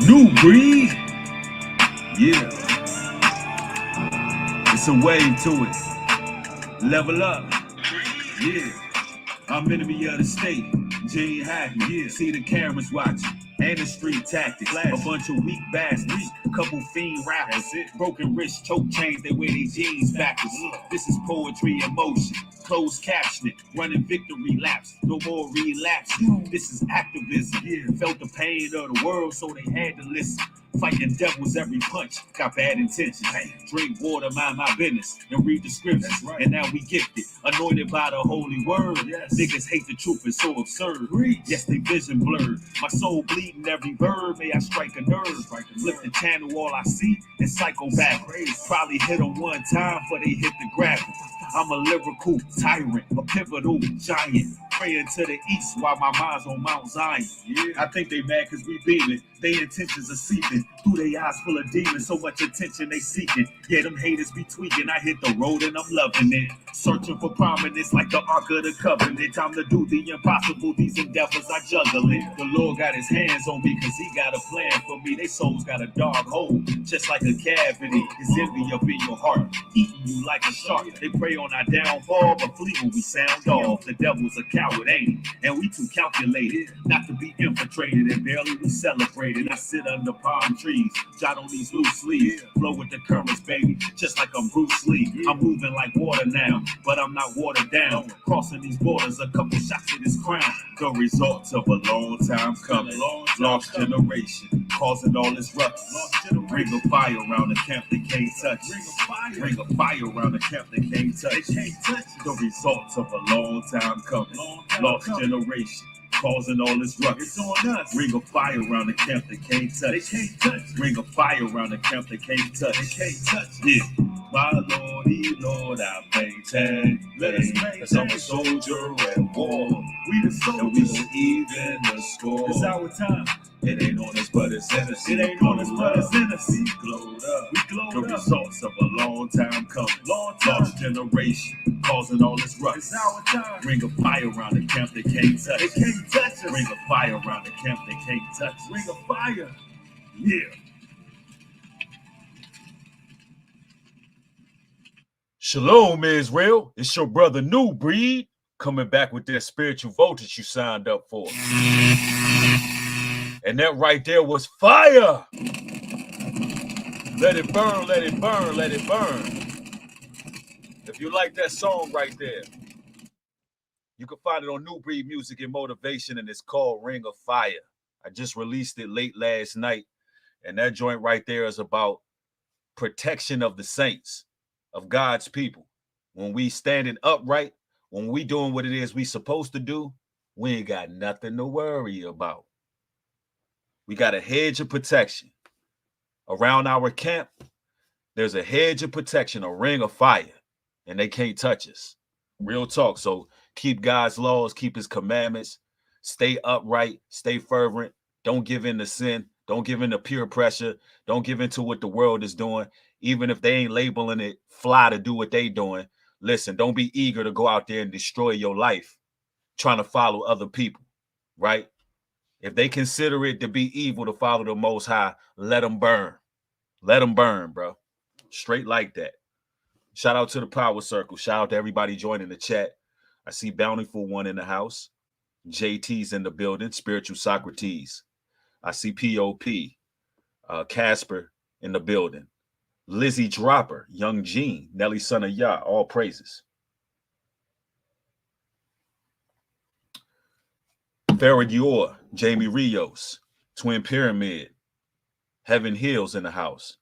New breed. Yeah, it's a wave to it. Level up. Yeah, I'm enemy of the state. Gene Hackman. Yeah, see the cameras watching. And the street tactics. A bunch of weak bastards. Couple fiend rappers. Broken wrist choke chains. They wear their jeans backwards. This is poetry in motion. Closed captioning. Running victory laps. No more relapse. This is activism. Felt the pain of the world, so they had to listen. Fighting devils every punch, got bad intentions. Drink water, mind my business, and read the scriptures. Right. And now we gifted, anointed by the holy word. Yes. Niggas hate the truth, it's so absurd. Yes, they vision blurred. My soul bleeding every verb, may I strike a nerve. Flip the channel, all I see is psycho back. Probably hit them one time before they hit the graphic. I'm a lyrical tyrant, a pivotal giant. Praying to the east while my mind's on Mount Zion. Yeah. I think they mad cause we beaming. Their intentions are seeping through their eyes full of demons. So much attention they seeking. Yeah, them haters be tweaking. I hit the road and I'm loving it. Searching for prominence like the Ark of the Covenant. Time to do the impossible. These endeavors I juggle it. The Lord got his hands on me cause he got a plan for me. They souls got a dark hole, just like a cavity. It's envy up in your heart, eating you like a shark. They prey on our downfall, but flee when we sound off. The devil's a coward, ain't he? And we too calculated not to be infiltrated, and barely we celebrated. I sit under palm trees, jot on these loose leaves, flow with the currents, baby, just like I'm Bruce Lee. I'm moving like water now, but I'm not watered down. Crossing these borders, a couple shots at his crown. The results of a long time coming. Lost generation, causing all this ruckus. Ring of fire around the camp they can't touch. Ring of fire around the camp they can't touch. The results of a long time coming. Lost generation, causing all this ruckus. Ring of fire around the camp they can't touch. Ring of fire around the camp they can't touch. Yeah. My Lordy, Lord, I maintain. Let us maintain. Cause I'm a soldier at war. We the soldiers. And we gon' even the score. It's our time. It ain't on us, but it's in us. It ain't on us, but it's in us. We glowed up. The results of a long time coming. Lost generation, causing all this ruckus. It's our time. Ring of fire around the camp they can't touch. They can't touch us. Ring of fire around the camp they can't touch. Ring of fire. Yeah. Shalom, Israel. It's your brother New Breed coming back with that spiritual voltage you signed up for. And that right there was fire. Let it burn, let it burn, let it burn. If you like that song right there, you can find it on New Breed Music and Motivation, and it's called Ring of Fire. I just released it late last night, and that joint right there is about protection of the saints, of God's people. When we standing upright, when we doing what it is we supposed to do, we ain't got nothing to worry about. We got a hedge of protection. Around our camp, there's a hedge of protection, a ring of fire, and they can't touch us. Real talk. So keep God's laws, keep his commandments, stay upright, stay fervent, don't give in to sin, don't give in to peer pressure, don't give in to what the world is doing, even if they ain't labeling it fly to do what they doing. Listen, don't be eager to go out there and destroy your life trying to follow other people, right? If they consider it to be evil to follow the Most High, let them burn. Let them burn, bro. Straight like that. Shout out to the Power Circle. Shout out to everybody joining the chat. I see Bountiful One in the house. JT's in the building. Spiritual Socrates. I see POP. Casper in the building. Lizzie Dropper. Young Gene. Nelly Son of Yah. All praises. Farrah Dior. Jamie Rios. Twin Pyramid. Heaven Hills in the house.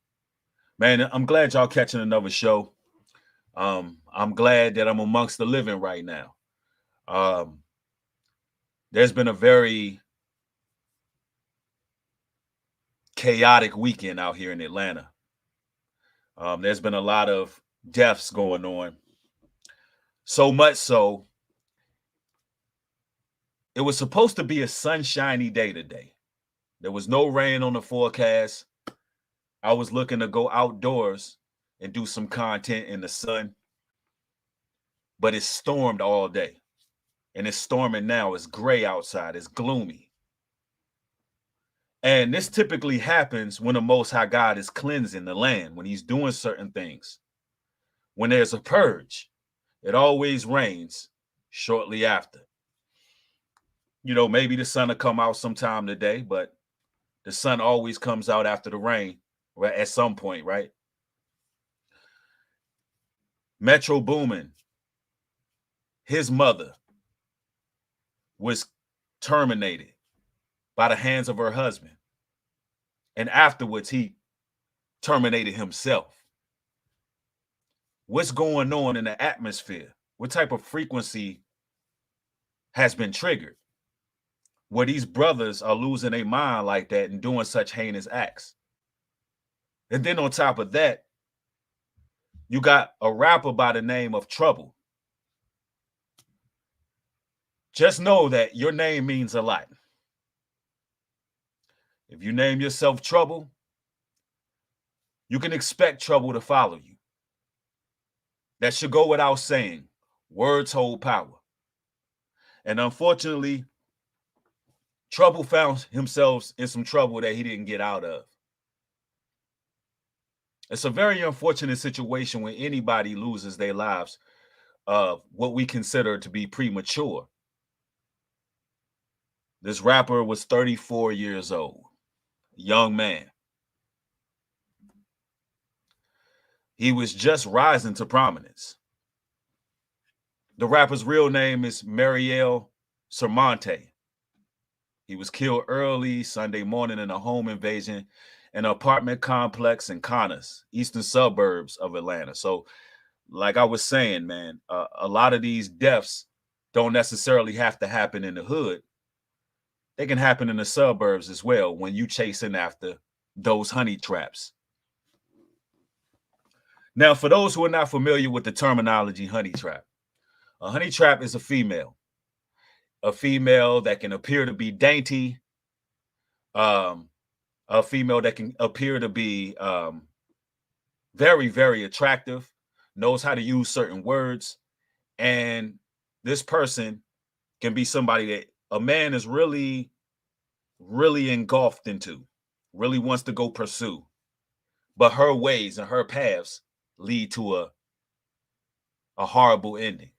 Man, I'm glad y'all catching another show. I'm glad that I'm amongst the living right now. There's been a very chaotic weekend out here in Atlanta. There's been a lot of deaths going on. So much so, it was supposed to be a sunshiny day today. There was no rain on the forecast. I was looking to go outdoors and do some content in the sun. But it stormed all day. And it's storming now. It's gray outside. It's gloomy. And this typically happens when the Most High God is cleansing the land, when he's doing certain things. When there's a purge, it always rains shortly after. You know, maybe the sun will come out sometime today, but the sun always comes out after the rain, right? At some point, right? Metro Boomin, his mother was terminated by the hands of her husband. And afterwards, he terminated himself. What's going on in the atmosphere? What type of frequency has been triggered where these brothers are losing their mind like that and doing such heinous acts? And then on top of that, you got a rapper by the name of Trouble. Just know that your name means a lot. If you name yourself Trouble, you can expect trouble to follow you. That should go without saying. Words hold power. And unfortunately, Trouble found himself in some trouble that he didn't get out of. It's a very unfortunate situation when anybody loses their lives of what we consider to be premature. This rapper was 34 years old, a young man. He was just rising to prominence. The rapper's real name is Mariel Sermonte. He was killed early Sunday morning in a home invasion in an apartment complex in Connors, eastern suburbs of Atlanta. So, like I was saying, man, a lot of these deaths don't necessarily have to happen in the hood. They can happen in the suburbs as well when you chasing after those honey traps. Now, for those who are not familiar with the terminology honey trap, a honey trap is a female that can appear to be dainty, a female that can appear to be very, very attractive, knows how to use certain words. And this person can be somebody that a man is really, really engulfed into, really wants to go pursue. But her ways and her paths lead to a horrible ending.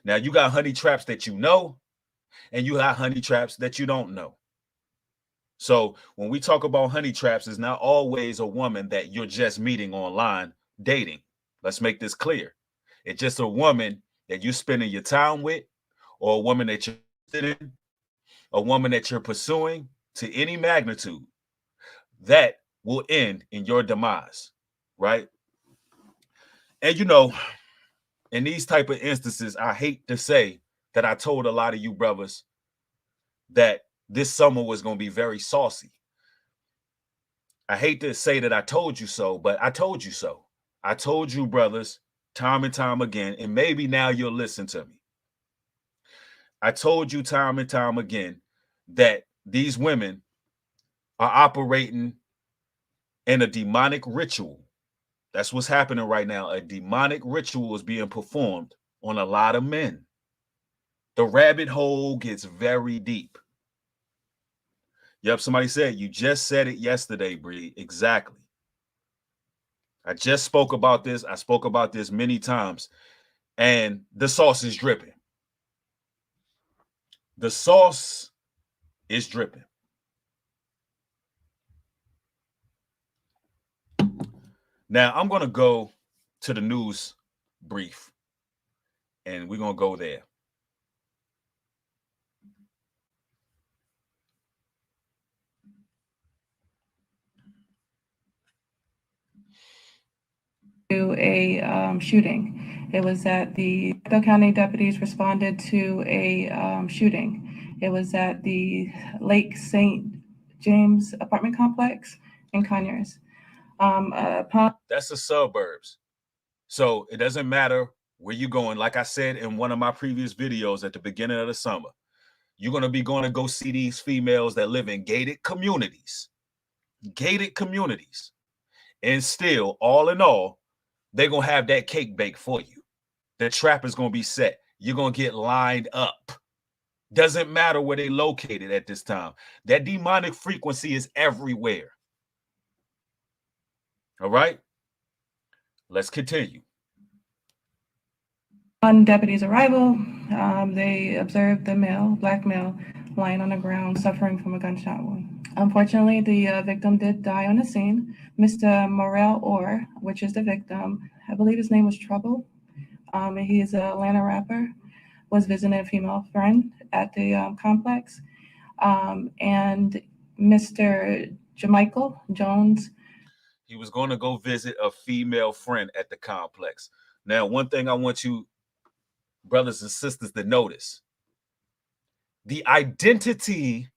Now, you got honey traps that you know, and you got honey traps that you don't know. So when we talk about honey traps, it's not always a woman that you're just meeting online dating. Let's make this clear. It's just a woman that you're spending your time with, or a woman that you're interested in, a woman that you're pursuing to any magnitude that will end in your demise, right? And you know, in these type of instances, I hate to say that I told a lot of you brothers that this summer was going to be very saucy. I hate to say that I told you so, but I told you so. I told you, brothers, time and time again, and maybe now you'll listen to me. I told you time and time again that these women are operating in a demonic ritual. That's what's happening right now. A demonic ritual is being performed on a lot of men. The rabbit hole gets very deep. Yep, somebody said, you just said it yesterday, Bree. Exactly. I just spoke about this. I spoke about this many times. And the sauce is dripping. The sauce is dripping. Now, I'm going to go to the news brief. And we're going to go there. To a shooting. It was at the County deputies responded to a shooting. It was at the Lake St. James apartment complex in Conyers. That's the suburbs. So it doesn't matter where you're going. Like I said in one of my previous videos at the beginning of the summer, you're going to be going to go see these females that live in gated communities. Gated communities. And still, all in all, they're going to have that cake baked for you. The trap is going to be set. You're going to get lined up. Doesn't matter where they located at this time. That demonic frequency is everywhere. All right? Let's continue. On deputies' arrival, they observed the black male, lying on the ground, suffering from a gunshot wound. Unfortunately, the victim did die on the scene. Mr. Morel Orr, which is the victim, I believe his name was Trouble. He's an Atlanta rapper, was visiting a female friend at the complex. And Mr. Jamichael Jones. He was going to go visit a female friend at the complex. Now, one thing I want you, brothers and sisters, to notice: the identity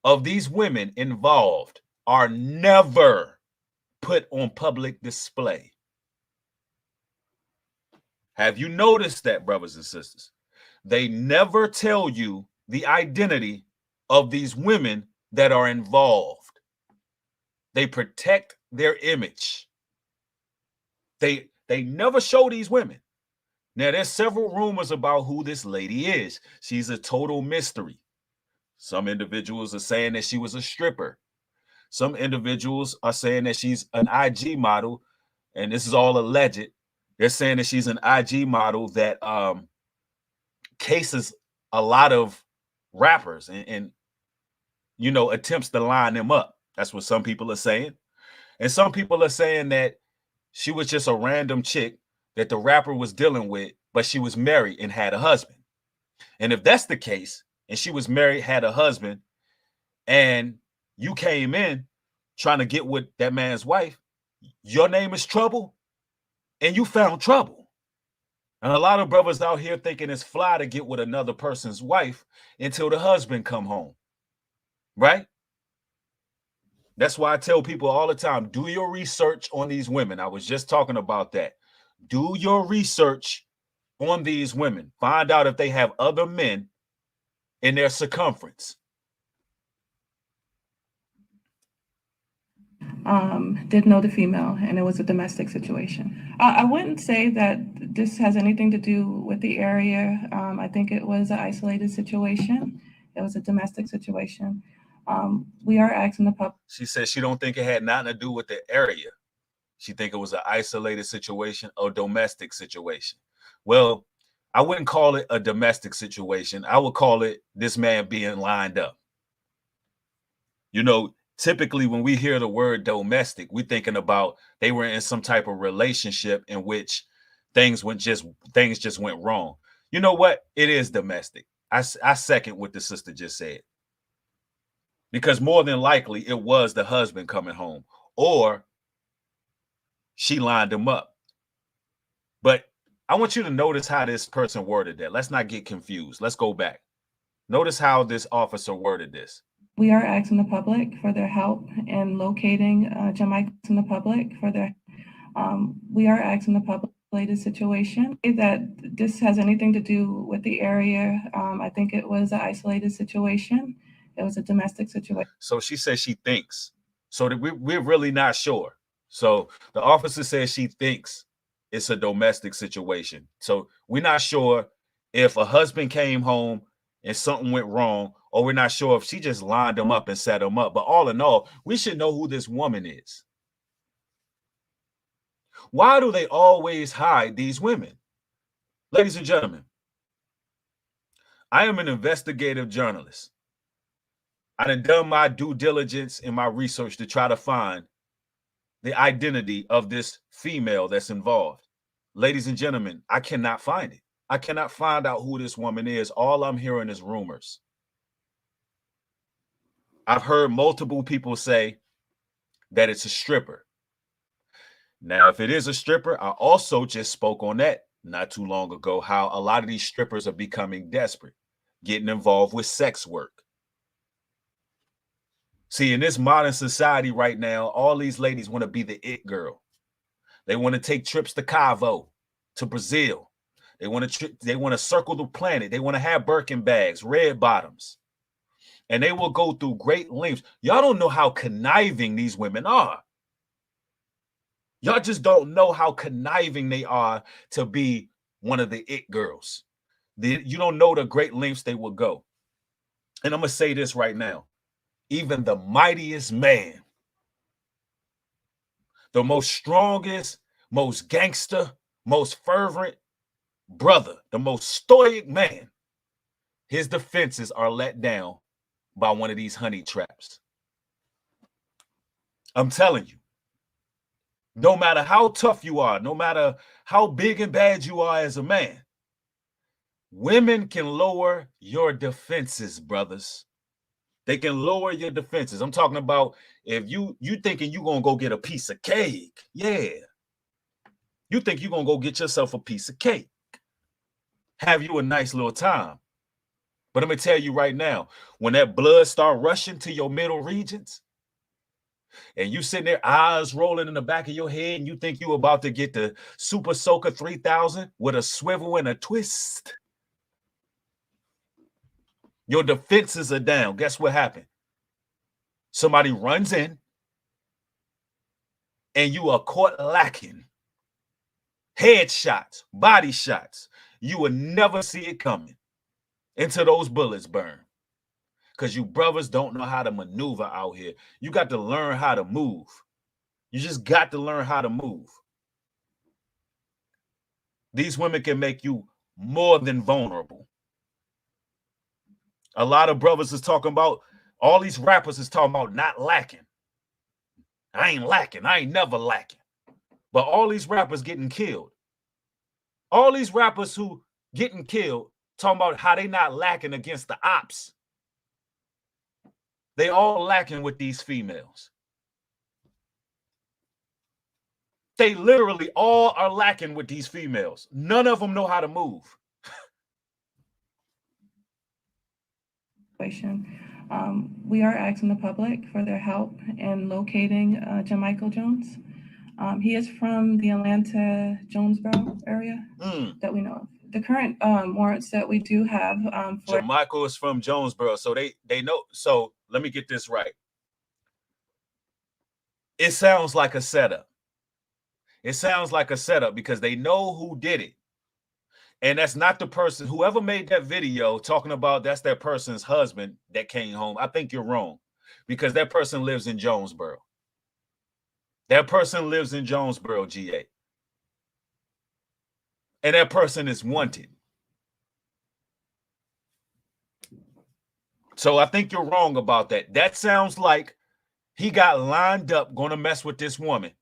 of these women involved are never put on public display. Have you noticed that, brothers and sisters? They never tell you the identity of these women that are involved. They protect their image. They never show these women. Now, there's several rumors about who this lady is. She's a total mystery. Some individuals are saying that she was a stripper. Some individuals are saying that she's an IG model, and this is all alleged. They're saying that she's an IG model that cases a lot of rappers and you know, attempts to line them up. That's what some people are saying. And some people are saying that she was just a random chick that the rapper was dealing with, but she was married and had a husband. And if that's the case, and she was married, had a husband, and you came in trying to get with that man's wife, your name is Trouble, and you found trouble. And a lot of brothers out here thinking it's fly to get with another person's wife until the husband come home, right? That's why I tell people all the time, do your research on these women. I was just talking about that. Do your research on these women. Find out if they have other men in their circumference. Did know the female, and it was a domestic situation. I wouldn't say that this has anything to do with the area. I think it was an isolated situation. It was a domestic situation. We are asking the public. She said she don't think it had nothing to do with the area. She think it was an isolated situation or domestic situation. Well, I wouldn't call it a domestic situation. I would call it this man being lined up. You know, typically when we hear the word domestic, we're thinking about they were in some type of relationship in which things just went wrong. You know what? It is domestic. I second what the sister just said. Because more than likely it was the husband coming home, or she lined him up. But I want you to notice how this person worded that. Let's not get confused. Let's go back. Notice how this officer worded this. We are asking the public for their help in locating Jamaicans in the public for their. We are asking the public related situation that this has anything to do with the area. I think it was an isolated situation. It was a domestic situation. So she says she thinks. So that we're really not sure. So the officer says she thinks it's a domestic situation. So we're not sure if a husband came home and something went wrong, or we're not sure if she just lined him up and set him up. But all in all, we should know who this woman is. Why do they always hide these women? Ladies and gentlemen, I am an investigative journalist. I done my due diligence in my research to try to find the identity of this female that's involved. Ladies and gentlemen, I cannot find it. I cannot find out who this woman is. All I'm hearing is rumors. I've heard multiple people say that it's a stripper. Now, if it is a stripper, I also just spoke on that not too long ago, how a lot of these strippers are becoming desperate, getting involved with sex work. See, in this modern society right now, all these ladies want to be the it girl. They want to take trips to Cabo, to Brazil. They want to circle the planet. They want to have Birkin bags, red bottoms. And they will go through great lengths. Y'all don't know how conniving these women are. Y'all just don't know how conniving they are to be one of the it girls. You don't know the great lengths they will go. And I'm going to say this right now. Even the mightiest man, the most strongest, most gangster, most fervent brother, the most stoic man, his defenses are let down by one of these honey traps. I'm telling you, no matter how tough you are, no matter how big and bad you are as a man, women can lower your defenses, brothers. They can lower your defenses. I'm talking about if you thinking you gonna go get a piece of cake. Yeah. You think you're gonna go get yourself a piece of cake. Have you a nice little time. But I'm gonna tell you right now, when that blood start rushing to your middle regions, and you sitting there, eyes rolling in the back of your head, and you think you about to get the Super Soaker 3000 with a swivel and a twist, your defenses are down. Guess what happened? Somebody runs in, and you are caught lacking. Headshots, body shots. You will never see it coming until those bullets burn. Because you brothers don't know how to maneuver out here. You got to learn how to move. You just got to learn how to move. These women can make you more than vulnerable. A lot of brothers is talking about, all these rappers is talking about not lacking. I ain't lacking. I ain't never lacking. But all these rappers getting killed. All these rappers who getting killed talking about how they not lacking against the ops. They all lacking with these females. They literally all are lacking with these females. None of them know how to move. We are asking the public for their help in locating Jamichael Jones. He is from the Atlanta, Jonesboro area that we know of. The current warrants that we do have for Jamichael is from Jonesboro, so they know. So let me get this right. It sounds like a setup. It sounds like a setup because they know who did it. And that's not the person, whoever made that video talking about that's that person's husband that came home. I think you're wrong because that person lives in Jonesboro. That person lives in Jonesboro, GA. And that person is wanted. So I think you're wrong about that. That sounds like he got lined up going to mess with this woman.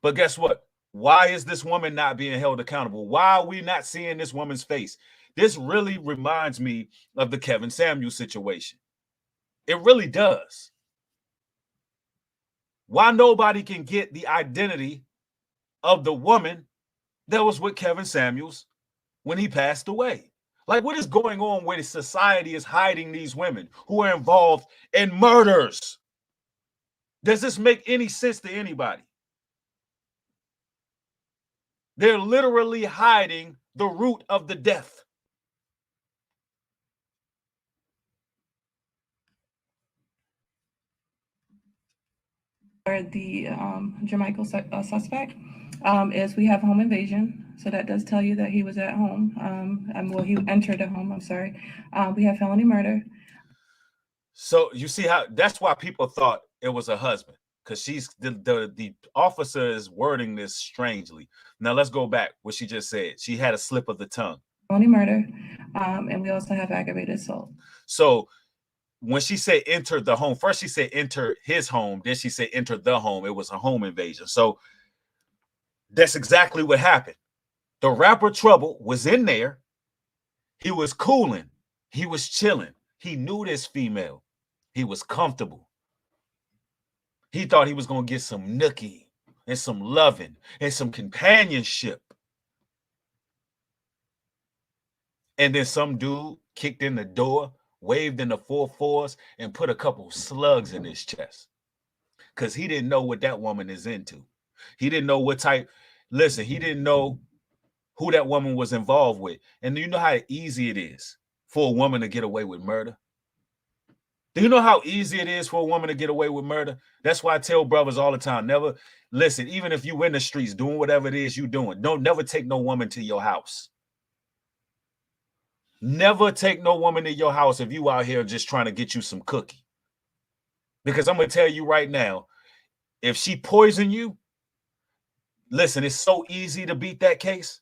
But guess what? Why is this woman not being held accountable? Why are we not seeing this woman's face? This really reminds me of the Kevin Samuels situation. It really does. Why nobody can get the identity of the woman that was with Kevin Samuels when he passed away? Like, what is going on where society is hiding these women who are involved in murders? Does this make any sense to anybody? They're literally hiding the root of the death. The Jamichael suspect is we have home invasion. So that does tell you that he was at home. Well, he entered a home, I'm sorry. We have felony murder. So you see how that's why people thought it was a husband, because she's the officer is wording this strangely. Now let's go back what she just said. She had a slip of the tongue. Felony murder, and we also have aggravated assault. So when she said enter the home, first she said enter his home, then she said enter the home. It was a home invasion. So that's exactly what happened. The rapper Trouble was in there. He was cooling. He was chilling. He knew this female. He was comfortable. He thought he was going to get some nookie and some loving and some companionship. And then some dude kicked in the door, waved in the 4/4s, and put a couple slugs in his chest. Because he didn't know what that woman is into. He didn't know what type. Listen, he didn't know who that woman was involved with. And do you know how easy it is for a woman to get away with murder? Do you know how easy it is for a woman to get away with murder? That's why I tell brothers all the time, never listen, even if you in the streets doing whatever it is you doing, don't never take no woman to your house. Never take no woman in your house if you out here just trying to get you some cookie. Because I'm going to tell you right now, if she poison you, listen, it's so easy to beat that case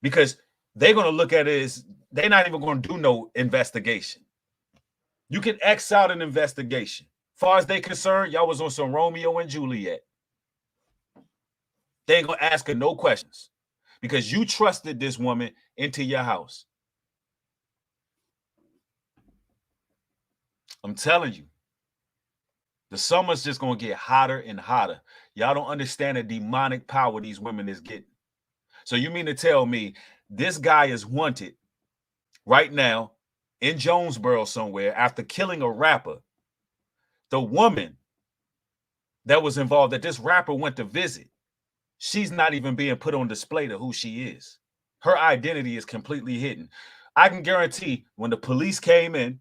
because they're going to look at it as they're not even going to do no investigation. You can X out an investigation. Far as they concerned, y'all was on some Romeo and Juliet. They ain't going to ask her no questions because you trusted this woman into your house. I'm telling you, the summer's just going to get hotter and hotter. Y'all don't understand the demonic power these women is getting. So you mean to tell me this guy is wanted right now in Jonesboro somewhere after killing a rapper? The woman that was involved that this rapper went to visit, she's not even being put on display to who she is. Her identity is completely hidden. I can guarantee when the police came in,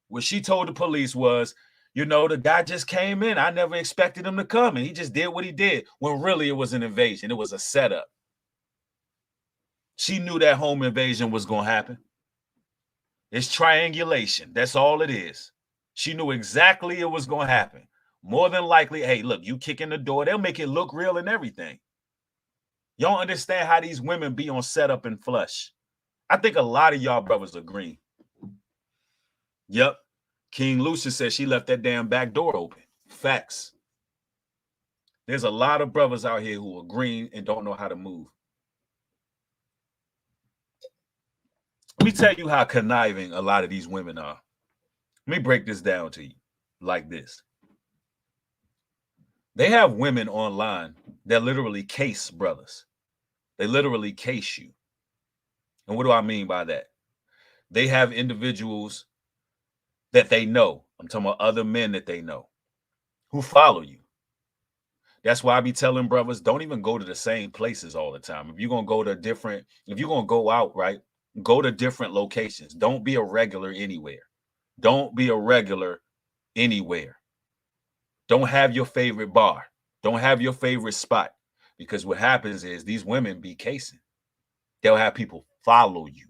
what she told the police was, you know, the guy just came in. I never expected him to come, and he just did what he did. When really it was an invasion. It was a setup. She knew that home invasion was going to happen. It's triangulation. That's all it is. She knew exactly it was going to happen. More than likely, hey, look, you kick in the door. They'll make it look real and everything. Y'all understand how these women be on setup and flush. I think a lot of y'all brothers are green. Yep. King Lucius said she left that damn back door open. Facts. There's a lot of brothers out here who are green and don't know how to move. Let me tell you how conniving a lot of these women are. Let me break this down to you like this. They have women online that literally case brothers. They literally case you. And what do I mean by that? They have individuals that they know. I'm talking about other men that they know who follow you. That's why I be telling brothers, don't even go to the same places all the time. If you're going to go out, right, go to different locations. Don't be a regular anywhere. Don't be a regular anywhere. Don't have your favorite bar. Don't have your favorite spot. Because what happens is these women be casing. They'll have people follow you,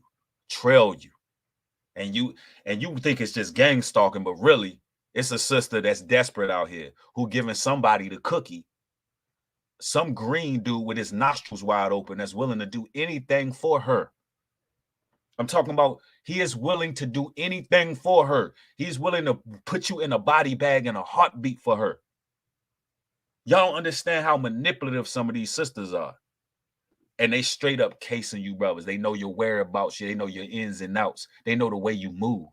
trail you. And you think it's just gang stalking, but really, it's a sister that's desperate out here who giving somebody the cookie. Some green dude with his nostrils wide open that's willing to do anything for her. I'm talking about he is willing to do anything for her. He's willing to put you in a body bag and a heartbeat for her. Y'all don't understand how manipulative some of these sisters are. And they straight up casing you, brothers. They know your whereabouts. They know your ins and outs. They know the way you move.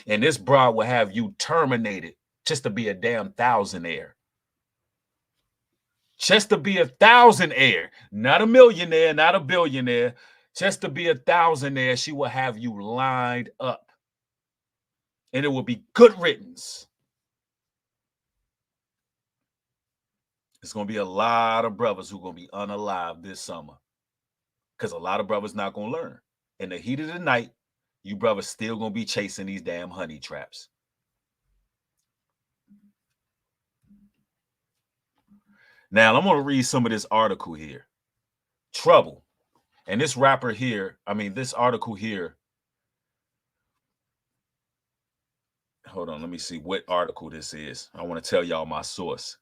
And this broad will have you terminated just to be a damn thousandaire. Just to be a thousandaire. Not a millionaire, not a billionaire. Just to be a thousandaire, she will have you lined up. And it will be good riddance. It's going to be a lot of brothers who are going to be unalive this summer. Because a lot of brothers not going to learn. In the heat of the night, you brothers still going to be chasing these damn honey traps. Now, I'm going to read some of this article here. Trouble. And this rapper here, this article here. Hold on, let me see what article this is. I want to tell y'all my source.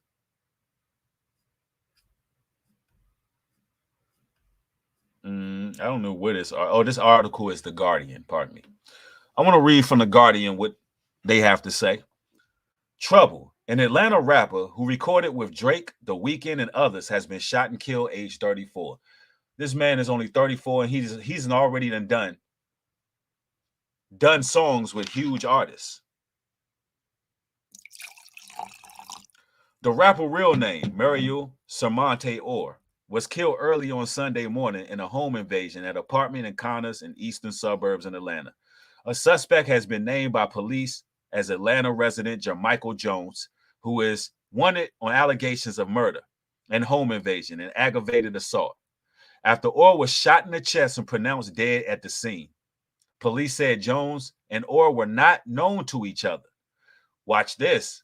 I don't know what this. This article is The Guardian. Pardon me. I want to read from The Guardian what they have to say. Trouble. An Atlanta rapper who recorded with Drake, The Weeknd, and others has been shot and killed, age 34. This man is only 34, and he's already done songs with huge artists. The rapper real name, Mariel Sermonte Orr, was killed early on Sunday morning in a home invasion at an apartment in Connors in eastern suburbs in Atlanta. A suspect has been named by police as Atlanta resident Jermichael Jones, who is wanted on allegations of murder and home invasion and aggravated assault. After Orr was shot in the chest and pronounced dead at the scene, police said Jones and Orr were not known to each other. Watch this.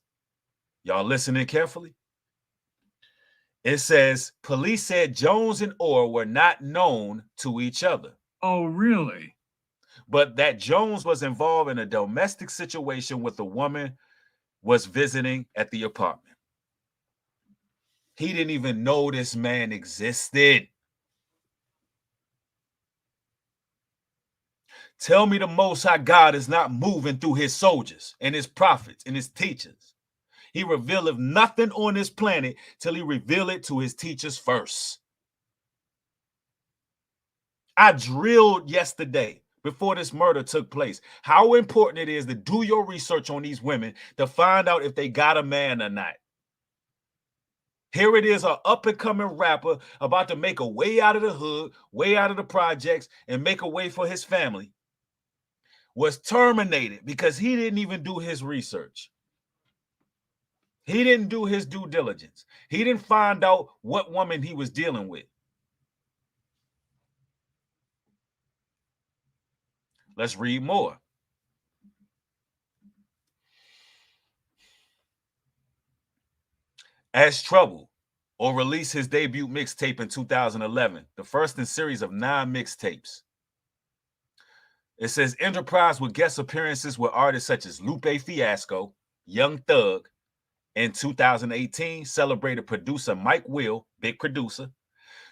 Y'all listening carefully? It says, police said Jones and Orr were not known to each other. Oh, really? But that Jones was involved in a domestic situation with a woman was visiting at the apartment. He didn't even know this man existed. Tell me the Most High God is not moving through his soldiers and his prophets and his teachers. He revealeth nothing on this planet till he reveal it to his teachers first. I drilled yesterday before this murder took place how important it is to do your research on these women to find out if they got a man or not. Here it is, an up-and-coming rapper about to make a way out of the hood, way out of the projects, and make a way for his family, was terminated because he didn't even do his research. He didn't do his due diligence. He didn't find out what woman he was dealing with. Let's read more. As Trouble or released his debut mixtape in 2011, the first in series of 9 mixtapes. It says Enterprise with guest appearances with artists such as Lupe Fiasco, Young Thug. In 2018, celebrated producer Mike Will, big producer,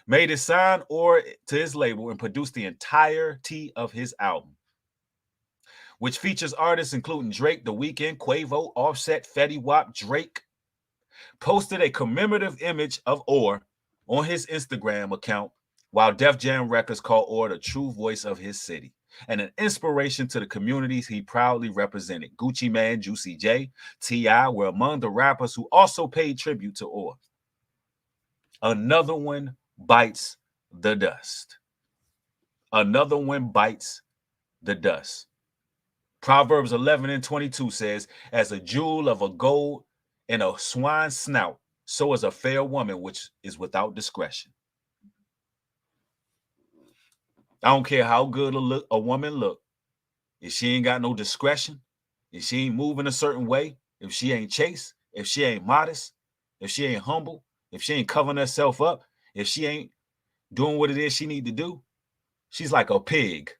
made his sign or to his label and produced the entirety of his album, which features artists including Drake, The Weeknd, Quavo, Offset, Fetty Wap, Drake. Posted a commemorative image of Orr on his Instagram account, while Def Jam Records called Orr the true voice of his city and an inspiration to the communities he proudly represented. Gucci Mane, Juicy J, T.I. were among the rappers who also paid tribute to Orr. Another one bites the dust. Another one bites the dust. Proverbs 11:22 says, as a jewel of a gold in a swine's snout, so is a fair woman which is without discretion. I don't care how good a woman look. If she ain't got no discretion, if she ain't moving a certain way, if she ain't chaste, if she ain't modest, if she ain't humble, if she ain't covering herself up, if she ain't doing what it is she need to do, she's like a pig.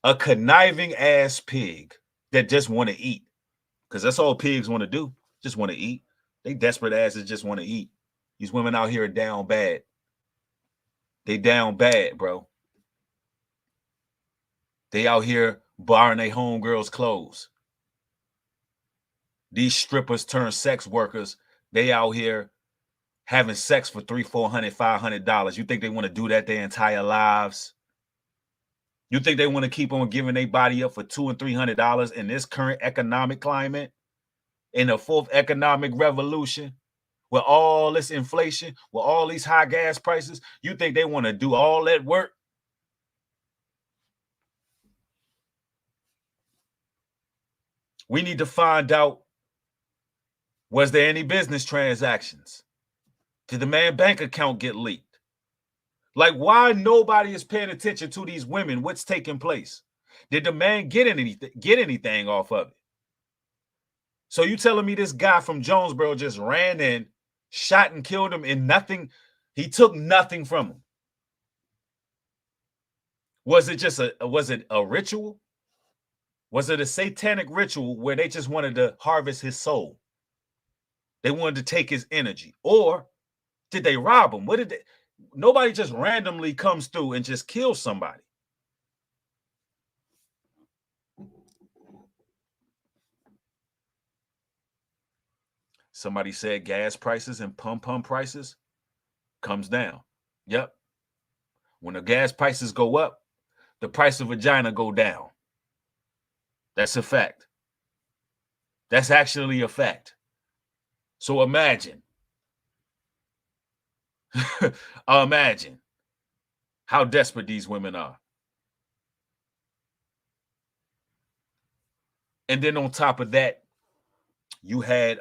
A conniving ass pig that just want to eat. Because that's all pigs want to do. Just want to eat. They desperate asses just want to eat. These women out here are down bad. They down bad, bro. They out here borrowing their homegirls' clothes. These strippers turn sex workers. They out here having sex for $300, $400, $500. You think they want to do that their entire lives? You think they want to keep on giving their body up for $200 and $300 in this current economic climate? In the fourth economic revolution? With all this inflation, with all these high gas prices, you think they want to do all that work? We need to find out, was there any business transactions? Did the man's bank account get leaked? Like, why nobody is paying attention to these women? What's taking place? Did the man get anything off of it? So you telling me this guy from Jonesboro just ran in, shot and killed him, and nothing, he took nothing from him? Was it a ritual? Was it a satanic ritual where they just wanted to harvest his soul? They wanted to take his energy. Or did they rob him? Nobody just randomly comes through and just kills somebody. Somebody said gas prices and pump prices comes down. Yep. When the gas prices go up, the price of vagina go down. That's a fact. That's actually a fact. So imagine imagine how desperate these women are. And then on top of that, you had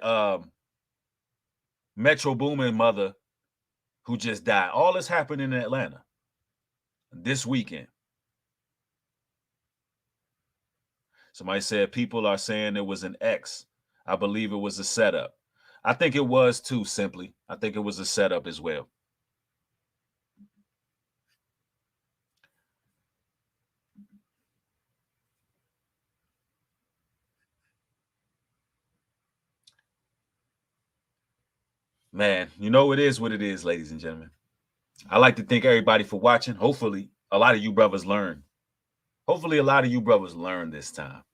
Metro Boomin mother who just died. All this happened in Atlanta this weekend. Somebody said people are saying it was an X. I believe it was a setup. I think it was too, simply. I think it was a setup as well. Man, you know it is what it is, ladies and gentlemen. I like to thank everybody for watching. Hopefully, a lot of you brothers learn. Hopefully, a lot of you brothers learn this time.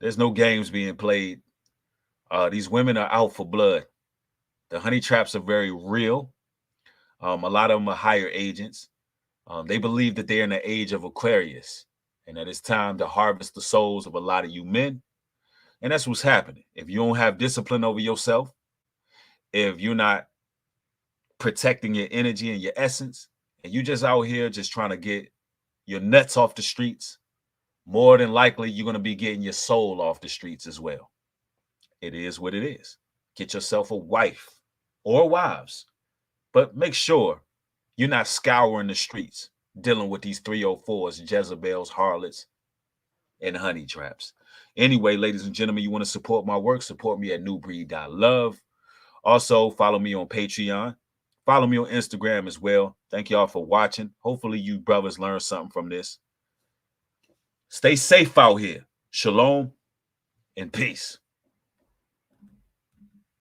There's no games being played. These women are out for blood. The honey traps are very real. A lot of them are higher agents. They believe that they're in the age of Aquarius and that it's time to harvest the souls of a lot of you men. And that's what's happening. If you don't have discipline over yourself, if you're not protecting your energy and your essence, and you just out here just trying to get your nuts off the streets, more than likely you're going to be getting your soul off the streets as well. It is what it is. Get yourself a wife or wives, but make sure you're not scouring the streets dealing with these 304s, Jezebels, harlots, and honey traps. Anyway, ladies and gentlemen, you want to support my work, support me at newbreed.love. Also, follow me on Patreon. Follow me on Instagram as well. Thank y'all for watching. Hopefully you brothers learned something from this. Stay safe out here. Shalom and peace.